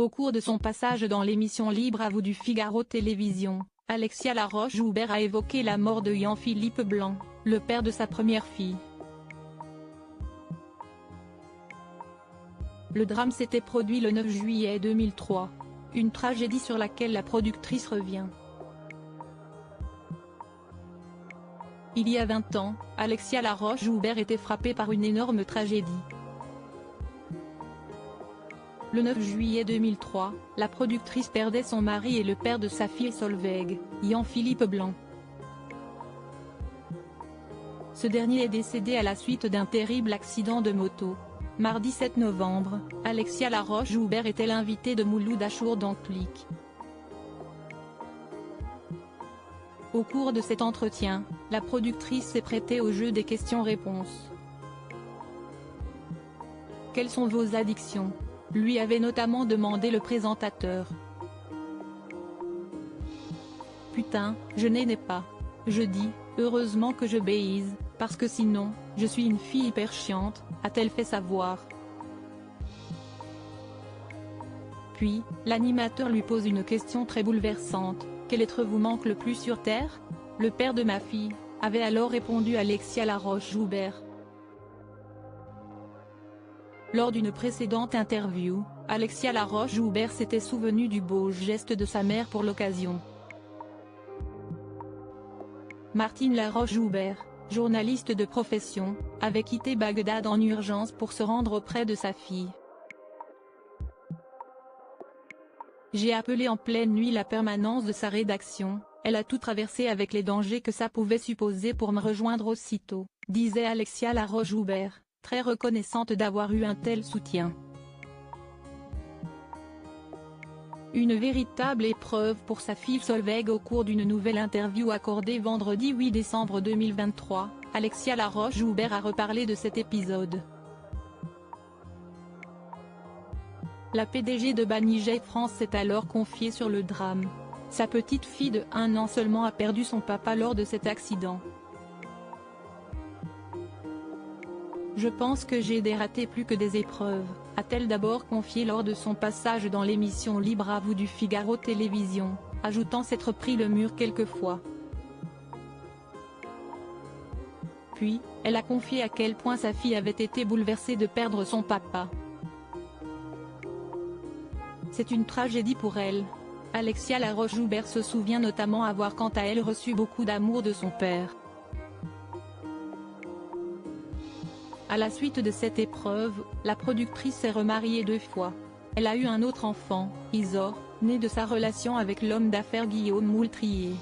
Au cours de son passage dans l'émission Libre à vous du Figaro Télévision, Alexia Laroche-Joubert a évoqué la mort de Jean-Philippe Blanc, le père de sa première fille. Le drame s'était produit le 9 juillet 2003. Une tragédie sur laquelle la productrice revient. Il y a 20 ans, Alexia Laroche-Joubert était frappée par une énorme tragédie. Le 9 juillet 2003, la productrice perdait son mari et le père de sa fille Solveig, Jean-Philippe Blanc. Ce dernier est décédé à la suite d'un terrible accident de moto. Mardi 7 novembre, Alexia Laroche-Joubert était l'invitée de Mouloud Achour dans Click. Au cours de cet entretien, la productrice s'est prêtée au jeu des questions-réponses. Quelles sont vos addictions ? Lui avait notamment demandé le présentateur. Putain, je n'ai pas. Je dis, heureusement que je baise, parce que sinon, je suis une fille hyper chiante, a-t-elle fait savoir. Puis, l'animateur lui pose une question très bouleversante. Quel être vous manque le plus sur Terre ? Le père de ma fille, avait alors répondu Alexia Laroche-Joubert. Lors d'une précédente interview, Alexia Laroche-Joubert s'était souvenue du beau geste de sa mère pour l'occasion. Martine Laroche-Joubert, journaliste de profession, avait quitté Bagdad en urgence pour se rendre auprès de sa fille. J'ai appelé en pleine nuit la permanence de sa rédaction, elle a tout traversé avec les dangers que ça pouvait supposer pour me rejoindre aussitôt, disait Alexia Laroche-Joubert, très reconnaissante d'avoir eu un tel soutien. Une véritable épreuve pour sa fille Solveig. Au cours d'une nouvelle interview accordée vendredi 8 décembre 2023, Alexia Laroche-Joubert a reparlé de cet épisode. La PDG de Banijay France s'est alors confiée sur le drame. Sa petite fille de 1 an seulement a perdu son papa lors de cet accident. Je pense que j'ai des ratés plus que des épreuves, a-t-elle d'abord confié lors de son passage dans l'émission Libre à vous du Figaro Télévision, ajoutant s'être pris le mur quelques fois. Puis, elle a confié à quel point sa fille avait été bouleversée de perdre son papa. C'est une tragédie pour elle. Alexia Laroche-Joubert se souvient notamment avoir quant à elle reçu beaucoup d'amour de son père. À la suite de cette épreuve, la productrice s'est remariée 2 fois. Elle a eu un autre enfant, Isor, né de sa relation avec l'homme d'affaires Guillaume Moultrier.